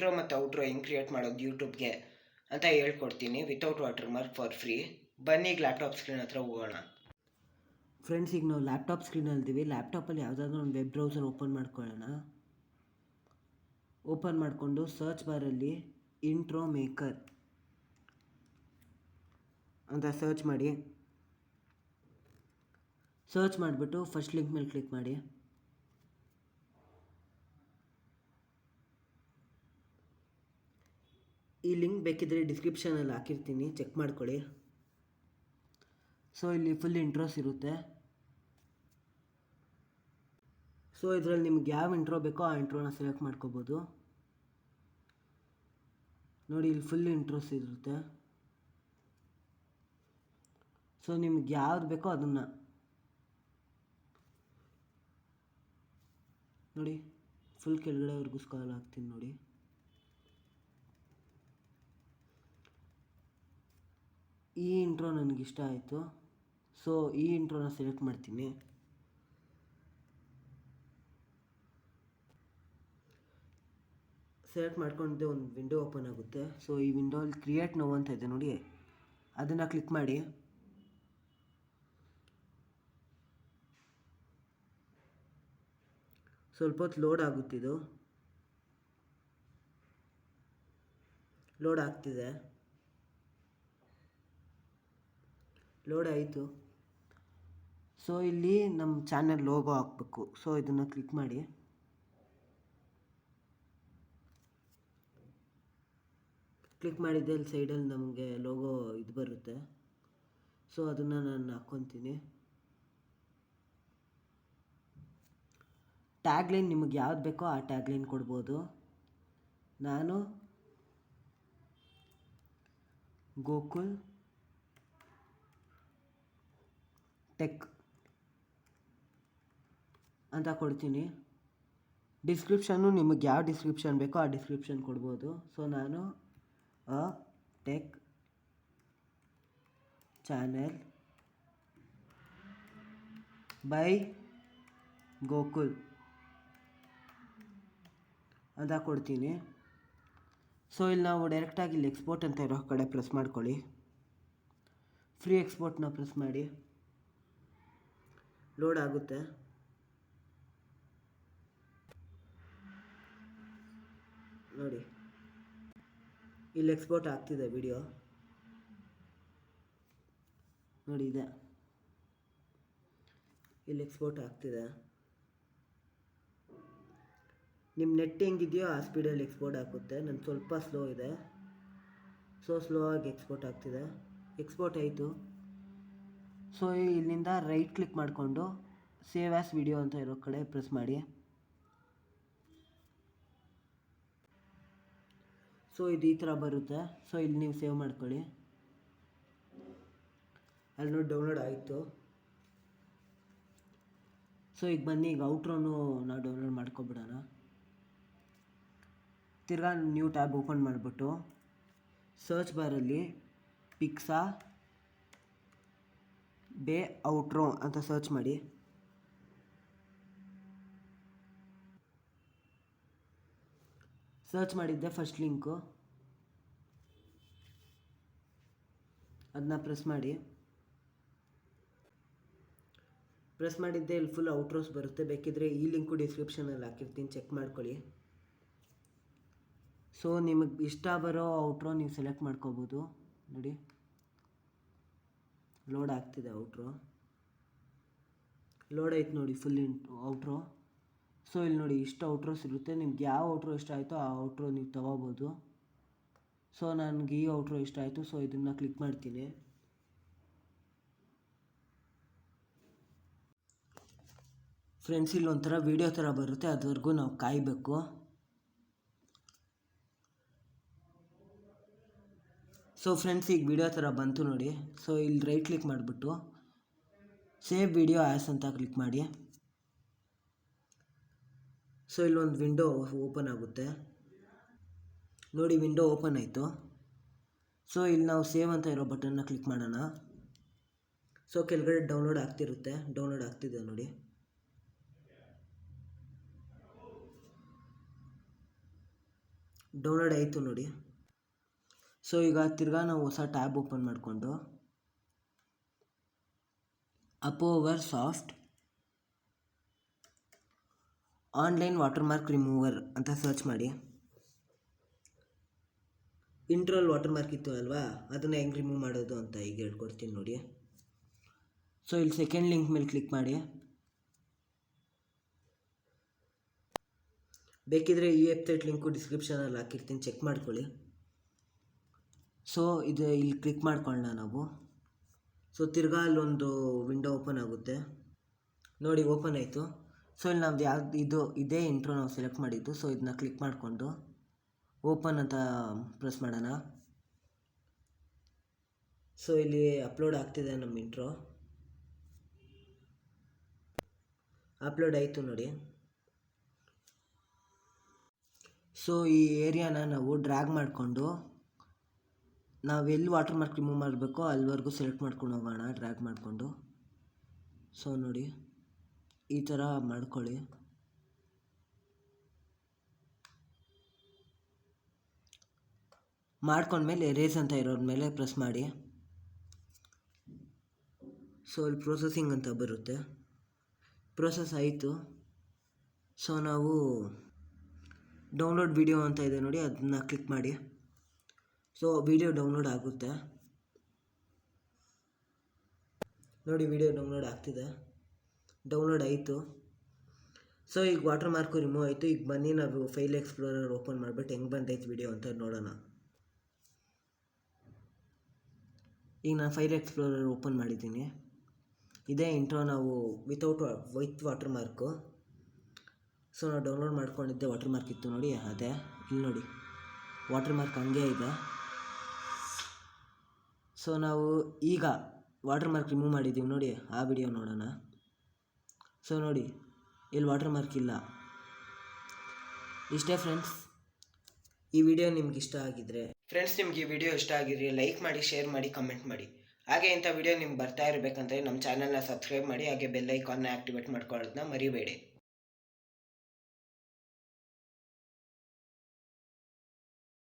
Intro ಮತ್ತು outro ಹೆಂಗೆ create ಮಾಡೋದು ಯೂಟ್ಯೂಬ್ಗೆ ಅಂತ ಹೇಳ್ಕೊಡ್ತೀನಿ without water mark for free. ಬನ್ನಿ ಈಗ ಲ್ಯಾಪ್ಟಾಪ್ ಸ್ಕ್ರೀನ್ ಹತ್ರ ಹೋಗೋಣ. ಫ್ರೆಂಡ್ಸ್, ಈಗ ನಾವು ಲ್ಯಾಪ್ಟಾಪ್ ಸ್ಕ್ರೀನಲ್ಲಿದ್ದೀವಿ. ಲ್ಯಾಪ್ಟಾಪಲ್ಲಿ ಯಾವುದಾದ್ರೂ ಒಂದು ವೆಬ್ ಬ್ರೌಸರ್ ಓಪನ್ ಮಾಡ್ಕೊಳ್ಳೋಣ. ಓಪನ್ ಮಾಡಿಕೊಂಡು ಸರ್ಚ್ ಬಾರಲ್ಲಿ ಇಂಟ್ರೋ ಮೇಕರ್ ಅಂತ ಸರ್ಚ್ ಮಾಡಿ. ಸರ್ಚ್ ಮಾಡಿಬಿಟ್ಟು ಫಸ್ಟ್ ಲಿಂಕ್ ಮೇಲೆ ಕ್ಲಿಕ್ ಮಾಡಿ. ಈ ಲಿಂಕ್ ಬೇಕಿದ್ರೆ ಡಿಸ್ಕ್ರಿಪ್ಷನಲ್ಲಿ ಹಾಕಿರ್ತೀನಿ, ಚೆಕ್ ಮಾಡ್ಕೊಳ್ಳಿ. ಸೊ ಇಲ್ಲಿ ಫುಲ್ ಇಂಟ್ರೋಸ್ ಇರುತ್ತೆ. ಸೊ ಇದರಲ್ಲಿ ನಿಮ್ಗೆ ಯಾವ ಇಂಟ್ರೋ ಬೇಕೋ ಆ ಇಂಟ್ರೋನ ಸೆಲೆಕ್ಟ್ ಮಾಡ್ಕೋಬೋದು. ನೋಡಿ, ಇಲ್ಲಿ ಫುಲ್ ಇಂಟ್ರೋಸ್ ಇರುತ್ತೆ. ಸೊ ನಿಮ್ಗೆ ಯಾವ್ದು ಬೇಕೋ ಅದನ್ನು ನೋಡಿ, ಫುಲ್ ಕೆಳಗಡೆವರೆಗೂ ಸ್ಕ್ರಾಲ್ ಹಾಕ್ತೀನಿ ನೋಡಿ. ಈ ಇಂಟ್ರೋ ನನಗಿಷ್ಟ ಆಯಿತು. ಸೊ ಈ ಇಂಟ್ರೋನ ಸೆಲೆಕ್ಟ್ ಮಾಡ್ತೀನಿ. ಸೆಲೆಕ್ಟ್ ಮಾಡ್ಕೊಂಡಿದ್ದೆ ಒಂದು ವಿಂಡೋ ಓಪನ್ ಆಗುತ್ತೆ. ಸೊ ಈ ವಿಂಡೋಲ್ಲಿ ಕ್ರಿಯೇಟ್ ನೌ ಅಂತ ಇದೆ ನೋಡಿ, ಅದನ್ನು ಕ್ಲಿಕ್ ಮಾಡಿ. ಸ್ವಲ್ಪ ಹೊತ್ತು ಲೋಡ್ ಆಗುತ್ತಿದ್ದು, ಲೋಡ್ ಆಗ್ತಿದೆ. ಲೋಡ್ ಆಯಿತು. ಸೊ ಇಲ್ಲಿ ನಮ್ಮ ಚಾನಲ್ ಲೋಗೋ ಹಾಕಬೇಕು. ಸೊ ಇದನ್ನು ಕ್ಲಿಕ್ ಮಾಡಿ. ಕ್ಲಿಕ್ ಮಾಡಿದ್ದೆ ಇಲ್ಲಿ ಸೈಡಲ್ಲಿ ನಮಗೆ ಲೋಗೋ ಇದು ಬರುತ್ತೆ. ಸೊ ಅದನ್ನು ನಾನು ಹಾಕ್ಕೊತೀನಿ. ಟ್ಯಾಗ್ಲೈನ್ ನಿಮಗೆ ಯಾವ್ದು ಬೇಕೋ ಆ ಟ್ಯಾಗ್ಲೈನ್ ಕೊಡ್ಬೋದು. ನಾನು ಗೋಕುಲ್ ಟೆಕ್ ಅಂತ ಕೊಡ್ತೀನಿ. ಡಿಸ್ಕ್ರಿಪ್ಷನ್ನು ನಿಮಗೆ ಯಾವ ಡಿಸ್ಕ್ರಿಪ್ಷನ್ ಬೇಕೋ ಆ ಡಿಸ್ಕ್ರಿಪ್ಷನ್ ಕೊಡ್ಬೋದು. ಸೊ ನಾನು ಅ ಟೆಕ್ ಚಾನೆಲ್ ಬೈ ಗೋಕುಲ್ ಅಂತ ಕೊಡ್ತೀನಿ. ಸೊ ಇಲ್ಲಿ ನಾವು ಡೈರೆಕ್ಟಾಗಿ ಇಲ್ಲಿ ಎಕ್ಸ್ಪೋರ್ಟ್ ಅಂತ ಇರೋ ಕಡೆ ಪ್ರೆಸ್ ಮಾಡ್ಕೊಳ್ಳಿ. ಫ್ರೀ ಎಕ್ಸ್ಪೋರ್ಟ್ನ ಪ್ರೆಸ್ ಮಾಡಿ. ಲೋಡ್ ಆಗುತ್ತೆ. ನೋಡಿ, ಇಲ್ಲಿ ಎಕ್ಸ್ಪೋರ್ಟ್ ಆಗ್ತಿದೆ ವಿಡಿಯೋ ನೋಡಿ, ಇದೆ ಇಲ್ಲಿ ಎಕ್ಸ್ಪೋರ್ಟ್ ಆಗ್ತಿದೆ. ನಿಮ್ಮ ನೆಟ್ ಹೆಂಗಿದೆಯೋ ಆ ಸ್ಪೀಡಲ್ಲಿ ಎಕ್ಸ್ಪೋರ್ಟ್ ಆಗುತ್ತೆ. ನನ್ನ ಸ್ವಲ್ಪ ಸ್ಲೋ ಇದೆ. ಸೊ ಸ್ಲೋ ಆಗಿ ಎಕ್ಸ್ಪೋರ್ಟ್ ಆಗ್ತಿದೆ. ಎಕ್ಸ್ಪೋರ್ಟ್ ಆಯಿತು. ಸೊ ಇಲ್ಲಿಂದ ರೈಟ್ ಕ್ಲಿಕ್ ಮಾಡಿಕೊಂಡು ಸೇವ್ ಆ್ಯಸ್ ವಿಡಿಯೋ ಅಂತ ಇರೋ ಕಡೆ ಪ್ರೆಸ್ ಮಾಡಿ. ಸೊ ಇದು ಈ ಥರ ಬರುತ್ತೆ. ಸೊ ಇಲ್ಲಿ ನೀವು ಸೇವ್ ಮಾಡ್ಕೊಳ್ಳಿ. ಅಲ್ಲಿ ನೋಡಿ ಡೌನ್ಲೋಡ್ ಆಯಿತು. ಸೊ ಈಗ ಬನ್ನಿ, ಈಗ ಔಟ್ರೋನು ನಾವು ಡೌನ್ಲೋಡ್ ಮಾಡ್ಕೊಬಿಡೋಣ. ತಿರ್ಗಾ ನ್ಯೂ ಟ್ಯಾಬ್ ಓಪನ್ ಮಾಡಿಬಿಟ್ಟು ಸರ್ಚ್ ಬಾರಲ್ಲಿ ಪಿಕ್ಸಾ ಬೇ ಔಟ್ರೋ ಅಂತ ಸರ್ಚ್ ಮಾಡಿ. ಸರ್ಚ್ ಮಾಡಿದ್ದೆ ಫಸ್ಟ್ ಲಿಂಕು, ಅದನ್ನ ಪ್ರೆಸ್ ಮಾಡಿ. ಪ್ರೆಸ್ ಮಾಡಿದ್ದೆ ಇಲ್ಲಿ ಫುಲ್ ಔಟ್ರೋಸ್ ಬರುತ್ತೆ. ಬೇಕಿದ್ರೆ ಈ ಲಿಂಕು ಡಿಸ್ಕ್ರಿಪ್ಷನಲ್ಲಿ ಹಾಕಿರ್ತೀನಿ, ಚೆಕ್ ಮಾಡ್ಕೊಳ್ಳಿ. ಸೊ ನಿಮಗೆ ಇಷ್ಟ ಬರೋ ಔಟ್ರೋ ನೀವು ಸೆಲೆಕ್ಟ್ ಮಾಡ್ಕೋಬೋದು. ನೋಡಿ, ಲೋಡ್ ಆಗ್ತಿದೆ ಔಟ್ರೋ. ಲೋಡ್ ಆಯ್ತು ನೋಡಿ ಫುಲ್ ಔಟ್ರೋ. ಸೊ ಇಲ್ಲಿ ನೋಡಿ ಇಷ್ಟು ಔಟ್ರೋಸ್ ಇರುತ್ತೆ. ನಿಮ್ಗೆ ಯಾವ ಔಟ್ರೋ ಇಷ್ಟ ಆಯಿತೋ ಆ ಔಟ್ರೋ ನೀವು ತೊಗೋಬೋದು. ಸೊ ನನಗೆ ಈ ಔಟ್ರೋ ಇಷ್ಟ ಆಯಿತು. ಸೊ ಇದನ್ನು ಕ್ಲಿಕ್ ಮಾಡ್ತೀನಿ. ಫ್ರೆಂಡ್ಸ್, ಇಲ್ಲಿ ಒಂಥರ ವೀಡಿಯೋ ಥರ ಬರುತ್ತೆ, ಅದುವರೆಗೂ ನಾವು ಕಾಯಬೇಕು. ಸೊ ಫ್ರೆಂಡ್ಸ್, ಈಗ ವಿಡಿಯೋ ಥರ ಬಂತು ನೋಡಿ. ಸೊ ಇಲ್ಲಿ ರೈಟ್ ಕ್ಲಿಕ್ ಮಾಡಿಬಿಟ್ಟು ಸೇವ್ ವಿಡಿಯೋ ಆ್ಯಸ್ ಅಂತ ಕ್ಲಿಕ್ ಮಾಡಿ. ಸೊ ಇಲ್ಲೊಂದು ವಿಂಡೋ ಓಪನ್ ಆಗುತ್ತೆ ನೋಡಿ. ವಿಂಡೋ ಓಪನ್ ಆಯಿತು. ಸೊ ಇಲ್ಲಿ ನಾವು ಸೇವ್ ಅಂತ ಇರೋ ಬಟನ್ನ ಕ್ಲಿಕ್ ಮಾಡೋಣ. ಸೊ ಕೆಳಗಡೆ ಡೌನ್ಲೋಡ್ ಆಗ್ತಿರುತ್ತೆ. ಡೌನ್ಲೋಡ್ ಆಗ್ತಿದೆ ನೋಡಿ. ಡೌನ್ಲೋಡ್ ಆಯಿತು ನೋಡಿ. ಸೊ ಈಗ ತಿರ್ಗಾ ನಾವು ಹೊಸ ಟ್ಯಾಬ್ ಓಪನ್ ಮಾಡಿಕೊಂಡು ಅಪೋವರ್ ಸಾಫ್ಟ್ ಆನ್ಲೈನ್ ವಾಟರ್ಮಾರ್ಕ್ ರಿಮೂವರ್ ಅಂತ ಸರ್ಚ್ ಮಾಡಿ. ಇಂಟ್ರಲ್ಲಿ ವಾಟರ್ಮಾರ್ಕ್ ಇತ್ತು ಅಲ್ವಾ, ಅದನ್ನು ಹೆಂಗೆ ರಿಮೂವ್ ಮಾಡೋದು ಅಂತ ಈಗ ಹೇಳ್ಕೊಡ್ತೀನಿ ನೋಡಿ. ಸೊ ಇಲ್ಲಿ ಸೆಕೆಂಡ್ ಲಿಂಕ್ ಮೇಲೆ ಕ್ಲಿಕ್ ಮಾಡಿ. ಬೇಕಿದ್ರೆ ಈ ವೆಬ್ಸೈಟ್ ಲಿಂಕು ಡಿಸ್ಕ್ರಿಪ್ಷನಲ್ಲಿ ಹಾಕಿರ್ತೀನಿ, ಚೆಕ್ ಮಾಡ್ಕೊಳ್ಳಿ. ಸೊ ಇದು ಇಲ್ಲಿ ಕ್ಲಿಕ್ ಮಾಡ್ಕೊಳ್ಳೋಣ ನಾವು. ಸೊ ತಿರ್ಗಾ ಅಲ್ಲೊಂದು ವಿಂಡೋ ಓಪನ್ ಆಗುತ್ತೆ ನೋಡಿ, ಓಪನ್ ಆಯಿತು. ಸೊ ಇಲ್ಲಿ ನಾವು ಯಾವ್ದು ಇದೇ ಇಂಟ್ರೋ ನಾವು ಸೆಲೆಕ್ಟ್ ಮಾಡಿದ್ದು. ಸೊ ಇದನ್ನ ಕ್ಲಿಕ್ ಮಾಡಿಕೊಂಡು ಓಪನ್ ಅಂತ ಪ್ರೆಸ್ ಮಾಡೋಣ. ಸೊ ಇಲ್ಲಿ ಅಪ್ಲೋಡ್ ಆಗ್ತಿದೆ ನಮ್ಮ ಇಂಟ್ರೋ. ಅಪ್ಲೋಡ್ ಆಯಿತು ನೋಡಿ. ಸೊ ಈ ಏರಿಯಾನ ನಾವು ಡ್ರ್ಯಾಗ್ ಮಾಡಿಕೊಂಡು ನಾವೆಲ್ಲಿ ವಾಟರ್ಮಾರ್ಕ್ ರಿಮೂವ್ ಮಾಡಬೇಕೋ ಅಲ್ಲಿವರೆಗೂ ಸೆಲೆಕ್ಟ್ ಮಾಡ್ಕೊಂಡು ಹೋಗೋಣ, ಡ್ರ್ಯಾಗ್ ಮಾಡಿಕೊಂಡು. ಸೊ ನೋಡಿ ಈ ಥರ ಮಾಡ್ಕೊಳ್ಳಿ. ಮಾಡ್ಕೊಂಡ್ಮೇಲೆ ಎರೇಸ್ ಅಂತ ಇರೋರ ಮೇಲೆ ಪ್ರೆಸ್ ಮಾಡಿ. ಸೊ ಅಲ್ಲಿ ಪ್ರೊಸೆಸಿಂಗ್ ಅಂತ ಬರುತ್ತೆ. ಪ್ರೊಸೆಸ್ ಆಯಿತು. ಸೊ ನಾವು ಡೌನ್ಲೋಡ್ ವಿಡಿಯೋ ಅಂತ ಇದೆ ನೋಡಿ, ಅದನ್ನ ಕ್ಲಿಕ್ ಮಾಡಿ. ಸೊ ವಿಡಿಯೋ ಡೌನ್ಲೋಡ್ ಆಗುತ್ತೆ ನೋಡಿ, ವಿಡಿಯೋ ಡೌನ್ಲೋಡ್ ಆಗ್ತಿದೆ. ಡೌನ್ಲೋಡ್ ಆಯಿತು. ಸೊ ಈಗ ವಾಟರ್ಮಾರ್ಕು ರಿಮೂವ್ ಆಯಿತು. ಈಗ ಬನ್ನಿ ನಾವು ಫೈಲ್ ಎಕ್ಸ್ಪ್ಲೋರರ್ ಓಪನ್ ಮಾಡಿಬಿಟ್ಟು ಹೆಂಗೆ ಬಂದೈತೆ ವಿಡಿಯೋ ಅಂತ ನೋಡೋಣ. ಈಗ ನಾನು ಫೈಲ್ ಎಕ್ಸ್ಪ್ಲೋರರ್ ಓಪನ್ ಮಾಡಿದ್ದೀನಿ. ಇದೇ ಇಂಟ್ರೋ ನಾವು ವಿತ್ ವಾಟರ್ಮಾರ್ಕು. ಸೊ ನಾವು ಡೌನ್ಲೋಡ್ ಮಾಡ್ಕೊಂಡಿದ್ದೆ ವಾಟರ್ಮಾರ್ಕ್ ಇತ್ತು ನೋಡಿ, ಅದೇ ಇಲ್ಲಿ ನೋಡಿ ವಾಟರ್ಮಾರ್ಕ್ ಹಂಗೆ ಇದೆ. ಸೊ ನಾವು ಈಗ ವಾಟರ್ಮಾರ್ಕ್ ರಿಮೂವ್ ಮಾಡಿದ್ದೀವಿ ನೋಡಿ, ಆ ವಿಡಿಯೋ ನೋಡೋಣ. ಸೊ ನೋಡಿ ಇಲ್ಲಿ ವಾಟರ್ಮಾರ್ಕ್ ಇಲ್ಲ. ಇಷ್ಟೇ ಫ್ರೆಂಡ್ಸ್. ಈ ವಿಡಿಯೋ ನಿಮ್ಗೆ ಇಷ್ಟ ಆಗಿದ್ರೆ ನಿಮ್ಗೆ ಈ ವಿಡಿಯೋ ಇಷ್ಟ ಆಗಿದ್ರೆ ಲೈಕ್ ಮಾಡಿ, ಶೇರ್ ಮಾಡಿ, ಕಮೆಂಟ್ ಮಾಡಿ. ಹಾಗೆ ಇಂಥ ವಿಡಿಯೋ ನಿಮ್ಗೆ ಬರ್ತಾ ಇರಬೇಕಂದ್ರೆ ನಮ್ಮ ಚಾನಲ್ನ ಸಬ್ಸ್ಕ್ರೈಬ್ ಮಾಡಿ, ಹಾಗೆ ಬೆಲ್ ಐಕಾನ್ನ ಆ್ಯಕ್ಟಿವೇಟ್ ಮಾಡ್ಕೊಳ್ಳೋದನ್ನ ಮರಿಬೇಡಿ.